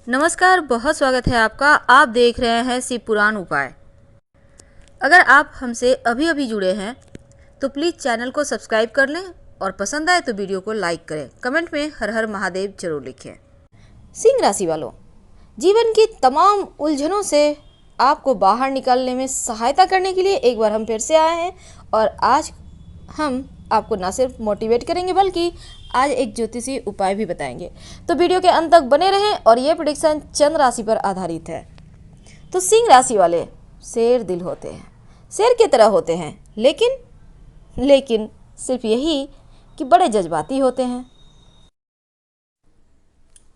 नमस्कार, बहुत स्वागत है आपका। आप देख रहे हैं शिव पुराण उपाय। अगर आप हमसे अभी अभी जुड़े हैं तो प्लीज़ चैनल को सब्सक्राइब कर लें और पसंद आए तो वीडियो को लाइक करें। कमेंट में हर हर महादेव जरूर लिखें। सिंह राशि वालों, जीवन की तमाम उलझनों से आपको बाहर निकालने में सहायता करने के लिए एक बार हम फिर से आए हैं और आज हम आपको ना सिर्फ मोटिवेट करेंगे बल्कि आज एक ज्योतिषीय उपाय भी बताएंगे। तो वीडियो के अंत तक बने रहें और ये प्रेडिक्शन चंद्र राशि पर आधारित है। तो सिंह राशि वाले शेर दिल होते हैं, शेर की तरह होते हैं, लेकिन सिर्फ यही कि बड़े जज्बाती होते हैं।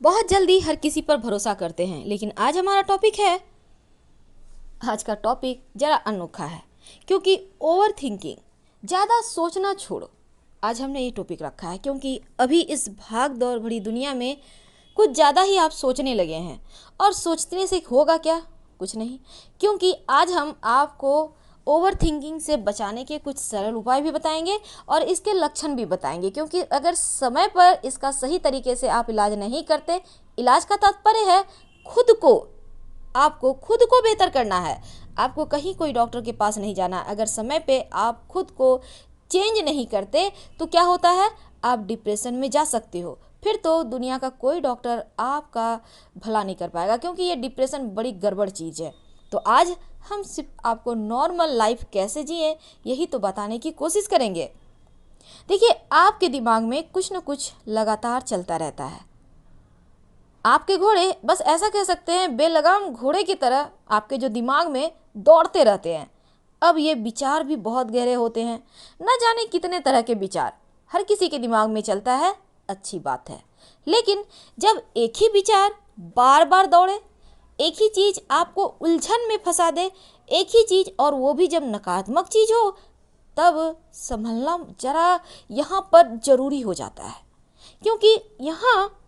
बहुत जल्दी हर किसी पर भरोसा करते हैं। लेकिन आज हमारा टॉपिक है, आज का टॉपिक जरा अनोखा है क्योंकि ओवर थिंकिंग, ज़्यादा सोचना छोड़ो। आज हमने ये टॉपिक रखा है क्योंकि अभी इस भाग दौड़ भरी दुनिया में कुछ ज़्यादा ही आप सोचने लगे हैं और सोचने से होगा क्या? कुछ नहीं, क्योंकि आज हम आपको ओवर थिंकिंग से बचाने के कुछ सरल उपाय भी बताएंगे और इसके लक्षण भी बताएंगे। क्योंकि अगर समय पर इसका सही तरीके से आप इलाज नहीं करते, इलाज का तात्पर्य है आपको खुद को बेहतर करना है। आपको कहीं कोई डॉक्टर के पास नहीं जाना। अगर समय पे आप खुद को चेंज नहीं करते तो क्या होता है, आप डिप्रेशन में जा सकते हो। फिर तो दुनिया का कोई डॉक्टर आपका भला नहीं कर पाएगा क्योंकि ये डिप्रेशन बड़ी गड़बड़ चीज़ है। तो आज हम सिर्फ आपको नॉर्मल लाइफ कैसे जिए यही तो बताने की कोशिश करेंगे। देखिए, आपके दिमाग में कुछ न कुछ लगातार चलता रहता है। आपके घोड़े, बस ऐसा कह सकते हैं, बेलगाम घोड़े की तरह आपके जो दिमाग में दौड़ते रहते हैं। अब ये विचार भी बहुत गहरे होते हैं, न जाने कितने तरह के विचार हर किसी के दिमाग में चलता है। अच्छी बात है, लेकिन जब एक ही विचार बार बार दौड़े, एक ही चीज़ आपको उलझन में फंसा दे, एक ही चीज़, और वो भी जब नकारात्मक चीज़ हो, तब संभलना जरा यहाँ पर ज़रूरी हो जाता है। क्योंकि यहाँ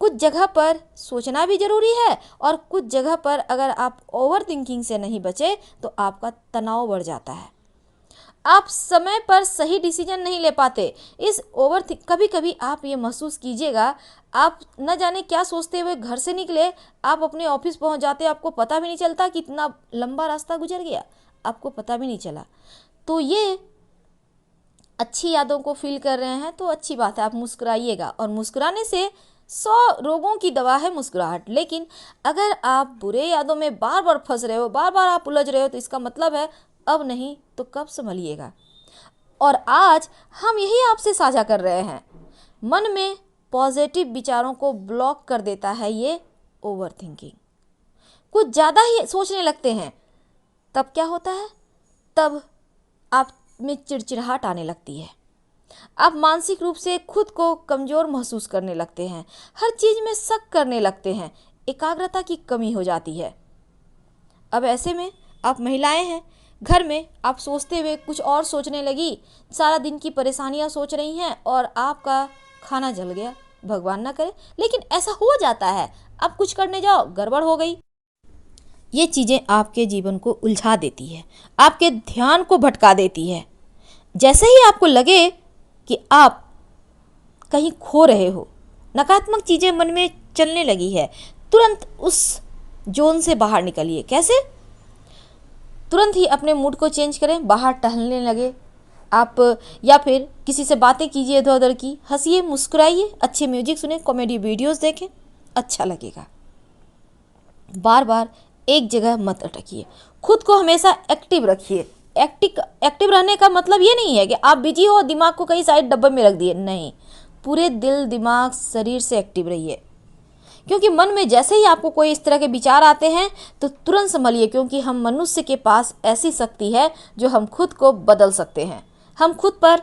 कुछ जगह पर सोचना भी ज़रूरी है और कुछ जगह पर अगर आप ओवर थिंकिंग से नहीं बचे तो आपका तनाव बढ़ जाता है। आप समय पर सही डिसीजन नहीं ले पाते। कभी कभी आप ये महसूस कीजिएगा, आप न जाने क्या सोचते हुए घर से निकले, आप अपने ऑफिस पहुंच जाते, आपको पता भी नहीं चलता कि इतना लंबा रास्ता गुजर गया, आपको पता भी नहीं चला। तो ये अच्छी यादों को फील कर रहे हैं तो अच्छी बात है, आप मुस्कुराइएगा। और मुस्कुराने से 100 रोगों की दवा है मुस्कुराहट। लेकिन अगर आप बुरे यादों में बार बार फंस रहे हो, बार बार आप उलझ रहे हो, तो इसका मतलब है अब नहीं तो कब संभलिएगा। और आज हम यही आपसे साझा कर रहे हैं। मन में पॉजिटिव विचारों को ब्लॉक कर देता है ये ओवर थिंकिंग। कुछ ज़्यादा ही सोचने लगते हैं, तब क्या होता है, तब आप में चिड़चिड़ाहट आने लगती है। आप मानसिक रूप से खुद को कमज़ोर महसूस करने लगते हैं, हर चीज़ में शक करने लगते हैं, एकाग्रता की कमी हो जाती है। अब ऐसे में आप महिलाएं हैं, घर में आप सोचते हुए कुछ और सोचने लगी, सारा दिन की परेशानियां सोच रही हैं और आपका खाना जल गया, भगवान ना करे, लेकिन ऐसा हो जाता है। आप कुछ करने जाओ, गड़बड़ हो गई। ये चीज़ें आपके जीवन को उलझा देती है, आपके ध्यान को भटका देती है। जैसे ही आपको लगे कि आप कहीं खो रहे हो, नकारात्मक चीज़ें मन में चलने लगी है, तुरंत उस जोन से बाहर निकलिए। कैसे? तुरंत ही अपने मूड को चेंज करें, बाहर टहलने लगे आप, या फिर किसी से बातें कीजिए इधर उधर की, हंसिए, मुस्कुराइए, अच्छे म्यूजिक सुने, कॉमेडी वीडियोस देखें, अच्छा लगेगा। बार बार एक जगह मत अटकिए, खुद को हमेशा एक्टिव रखिए। एक्टिव रहने का मतलब ये नहीं है कि आप बिजी हो, दिमाग को कहीं साइड डब्बे में रख दिए, नहीं, पूरे दिल दिमाग शरीर से एक्टिव रहिए। क्योंकि मन में जैसे ही आपको कोई इस तरह के विचार आते हैं तो तुरंत संभलिए, क्योंकि हम मनुष्य के पास ऐसी शक्ति है जो हम खुद को बदल सकते हैं, हम खुद पर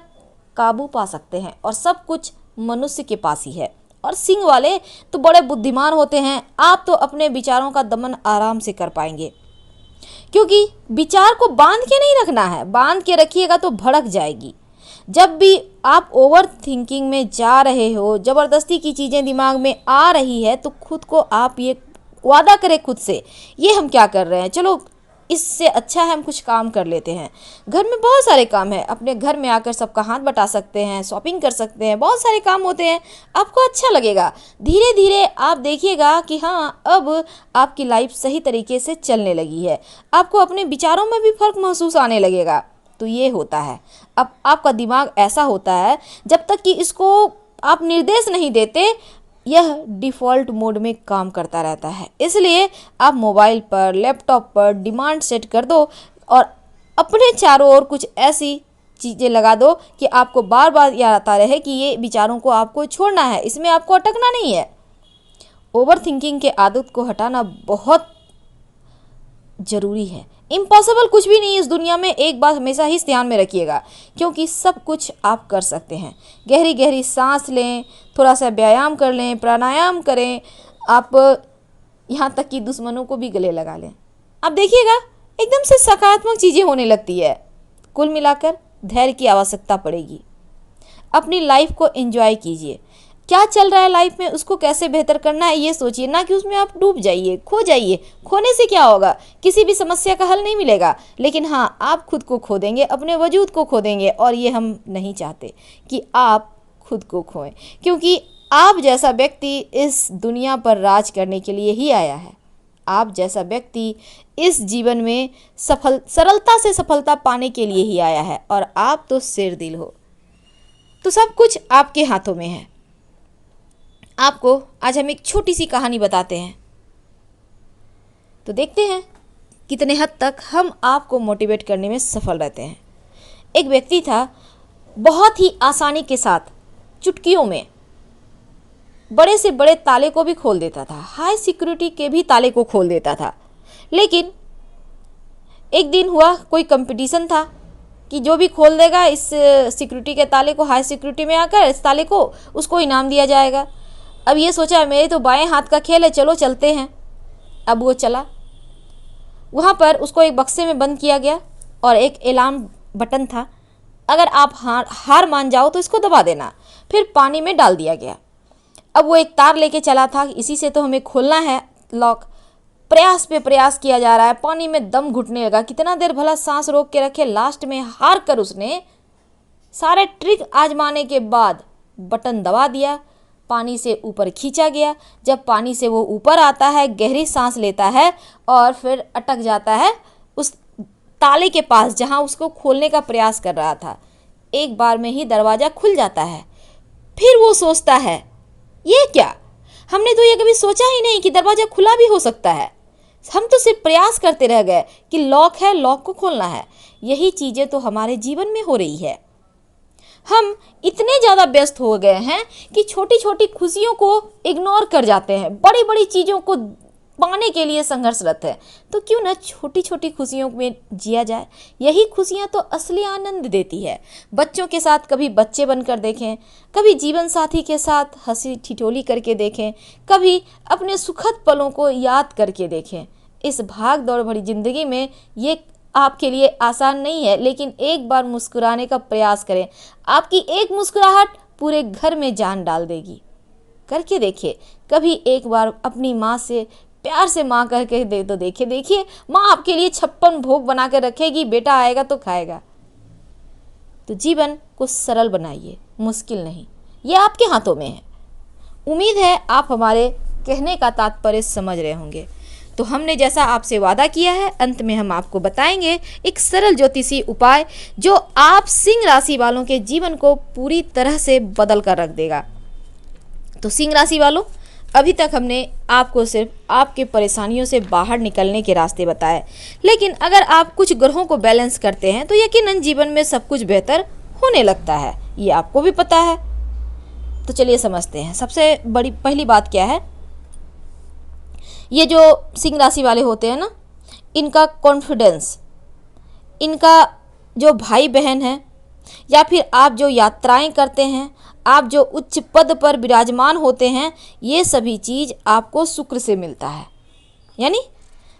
काबू पा सकते हैं, और सब कुछ मनुष्य के पास ही है। और सिंह वाले तो बड़े बुद्धिमान होते हैं, आप तो अपने विचारों का दमन आराम से कर पाएंगे। क्योंकि विचार को बांध के नहीं रखना है, बांध के रखिएगा तो भड़क जाएगी। जब भी आप ओवर थिंकिंग में जा रहे हो, ज़बरदस्ती की चीज़ें दिमाग में आ रही है, तो खुद को आप ये वादा करें खुद से, ये हम क्या कर रहे हैं, चलो इससे अच्छा है हम कुछ काम कर लेते हैं। घर में बहुत सारे काम हैं, अपने घर में आकर सबका हाथ बटा सकते हैं, शॉपिंग कर सकते हैं, बहुत सारे काम होते हैं। आपको अच्छा लगेगा, धीरे धीरे आप देखिएगा कि हाँ, अब आपकी लाइफ सही तरीके से चलने लगी है। आपको अपने विचारों में भी फर्क महसूस आने लगेगा। तो ये होता है, अब आपका दिमाग ऐसा होता है, जब तक कि इसको आप निर्देश नहीं देते, यह डिफ़ॉल्ट मोड में काम करता रहता है। इसलिए आप मोबाइल पर, लैपटॉप पर डिमांड सेट कर दो और अपने चारों ओर कुछ ऐसी चीज़ें लगा दो कि आपको बार बार याद आता रहे कि ये विचारों को आपको छोड़ना है, इसमें आपको अटकना नहीं है। ओवर थिंकिंग के आदत को हटाना बहुत ज़रूरी है। इम्पॉसिबल कुछ भी नहीं है इस दुनिया में, एक बात हमेशा ही ध्यान में रखिएगा, क्योंकि सब कुछ आप कर सकते हैं। गहरी गहरी सांस लें, थोड़ा सा व्यायाम कर लें, प्राणायाम करें, आप यहाँ तक कि दुश्मनों को भी गले लगा लें। आप देखिएगा एकदम से सकारात्मक चीज़ें होने लगती है। कुल मिलाकर धैर्य की आवश्यकता पड़ेगी। अपनी लाइफ को एंजॉय कीजिए। क्या चल रहा है लाइफ में, उसको कैसे बेहतर करना है ये सोचिए, ना कि उसमें आप डूब जाइए, खो जाइए। खोने से क्या होगा, किसी भी समस्या का हल नहीं मिलेगा, लेकिन हाँ, आप खुद को खो देंगे, अपने वजूद को खो देंगे। और ये हम नहीं चाहते कि आप खुद को खोएं, क्योंकि आप जैसा व्यक्ति इस दुनिया पर राज करने के लिए ही आया है। आप जैसा व्यक्ति इस जीवन में सरलता से सफलता पाने के लिए ही आया है। और आप तो शेर दिल हो, तो सब कुछ आपके हाथों में है। आपको आज हम एक छोटी सी कहानी बताते हैं, तो देखते हैं कितने हद तक हम आपको मोटिवेट करने में सफल रहते हैं। एक व्यक्ति था, बहुत ही आसानी के साथ चुटकियों में बड़े से बड़े ताले को भी खोल देता था, हाई सिक्योरिटी के भी ताले को खोल देता था। लेकिन एक दिन हुआ, कोई कंपटीशन था कि जो भी खोल देगा इस सिक्योरिटी के ताले को, हाई सिक्योरिटी में आकर इस ताले को, उसको इनाम दिया जाएगा। अब ये सोचा मेरे तो बाएं हाथ का खेल है, चलो चलते हैं। अब वो चला, वहाँ पर उसको एक बक्से में बंद किया गया और एक अलार्म बटन था, अगर आप हार मान जाओ तो इसको दबा देना। फिर पानी में डाल दिया गया। अब वो एक तार लेके चला था, इसी से तो हमें खोलना है लॉक। प्रयास पे प्रयास किया जा रहा है, पानी में दम घुटने लगा, कितना देर भला सांस रोक के रखे। लास्ट में हार कर उसने सारे ट्रिक आजमाने के बाद बटन दबा दिया, पानी से ऊपर खींचा गया। जब पानी से वो ऊपर आता है, गहरी सांस लेता है और फिर अटक जाता है उस ताले के पास जहां उसको खोलने का प्रयास कर रहा था। एक बार में ही दरवाज़ा खुल जाता है। फिर वो सोचता है, ये क्या, हमने तो ये कभी सोचा ही नहीं कि दरवाज़ा खुला भी हो सकता है। हम तो सिर्फ प्रयास करते रह गए कि लॉक है, लॉक को खोलना है। यही चीज़ें तो हमारे जीवन में हो रही है। हम इतने ज़्यादा व्यस्त हो गए हैं कि छोटी छोटी खुशियों को इग्नोर कर जाते हैं, बड़ी बड़ी चीज़ों को पाने के लिए संघर्षरत है। तो क्यों ना छोटी छोटी खुशियों में जिया जाए। यही खुशियाँ तो असली आनंद देती है। बच्चों के साथ कभी बच्चे बनकर देखें, कभी जीवन साथी के साथ हंसी ठिठोली करके देखें, कभी अपने सुखद पलों को याद करके देखें। इस भाग दौड़ भरी जिंदगी में ये आपके लिए आसान नहीं है, लेकिन एक बार मुस्कुराने का प्रयास करें। आपकी एक मुस्कुराहट पूरे घर में जान डाल देगी। करके देखिए, कभी एक बार अपनी माँ से प्यार से माँ करके दे तो देखिए माँ आपके लिए 56 भोग बना कर रखेगी, बेटा आएगा तो खाएगा। तो जीवन को सरल बनाइए, मुश्किल नहीं। ये आपके हाथों में है। उम्मीद है आप हमारे कहने का तात्पर्य समझ रहे होंगे। तो हमने जैसा आपसे वादा किया है, अंत में हम आपको बताएंगे एक सरल ज्योतिषी उपाय जो आप सिंह राशि वालों के जीवन को पूरी तरह से बदल कर रख देगा। तो सिंह राशि वालों, अभी तक हमने आपको सिर्फ आपके परेशानियों से बाहर निकलने के रास्ते बताए, लेकिन अगर आप कुछ ग्रहों को बैलेंस करते हैं तो यकीनन जीवन में सब कुछ बेहतर होने लगता है। ये आपको भी पता है। तो चलिए समझते हैं। सबसे बड़ी पहली बात क्या है, ये जो सिंह राशि वाले होते हैं ना, इनका कॉन्फिडेंस, इनका जो भाई बहन है, या फिर आप जो यात्राएं करते हैं, आप जो उच्च पद पर विराजमान होते हैं, ये सभी चीज़ आपको शुक्र से मिलता है। यानी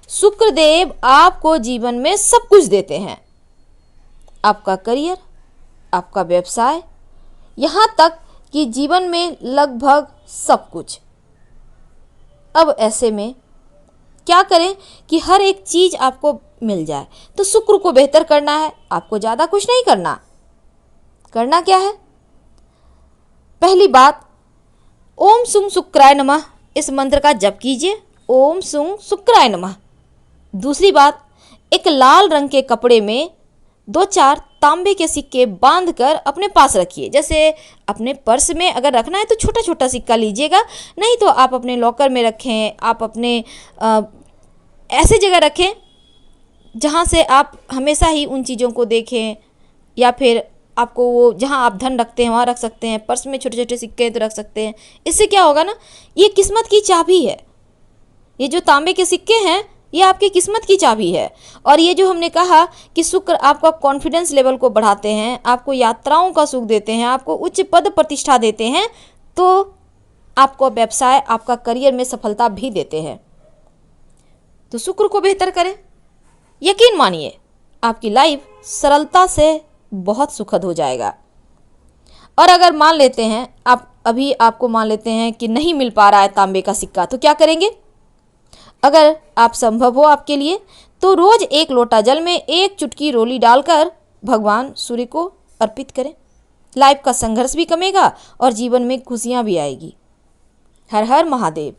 शुक्रदेव आपको जीवन में सब कुछ देते हैं। आपका करियर, आपका व्यवसाय, यहाँ तक कि जीवन में लगभग सब कुछ। अब ऐसे में क्या करें कि हर एक चीज़ आपको मिल जाए। तो शुक्र को बेहतर करना है, आपको ज़्यादा कुछ नहीं करना। करना क्या है? पहली बात, ओम सुं शुक्राय नमः इस मंत्र का जप कीजिए, ओम सुं शुक्राय नमः। दूसरी बात, एक लाल रंग के कपड़े में 2-4 तांबे के सिक्के बांधकर अपने पास रखिए। जैसे अपने पर्स में अगर रखना है तो छोटा छोटा सिक्का लीजिएगा, नहीं तो आप अपने लॉकर में रखें, आप अपने ऐसे जगह रखें जहाँ से आप हमेशा ही उन चीज़ों को देखें, या फिर आपको वो जहाँ आप धन रखते हैं वहाँ रख सकते हैं। पर्स में छोटे छोटे सिक्के तो रख सकते हैं। इससे क्या होगा ना, ये किस्मत की चाबी है। ये जो तांबे के सिक्के हैं ये आपकी किस्मत की चाबी है। और ये जो हमने कहा कि शुक्र आपका कॉन्फिडेंस लेवल को बढ़ाते हैं, आपको यात्राओं का सुख देते हैं, आपको उच्च पद प्रतिष्ठा देते हैं, तो आपको व्यवसाय, आपका करियर में सफलता भी देते हैं। तो शुक्र को बेहतर करें। यकीन मानिए आपकी लाइफ सरलता से बहुत सुखद हो जाएगा। और अगर मान लेते हैं आपको मान लेते हैं कि नहीं मिल पा रहा है तांबे का सिक्का, तो क्या करेंगे? अगर आप संभव हो आपके लिए तो रोज 1 लोटा जल में 1 चुटकी रोली डालकर भगवान सूर्य को अर्पित करें। लाइफ का संघर्ष भी कमेगा और जीवन में खुशियां भी आएगी। हर हर महादेव।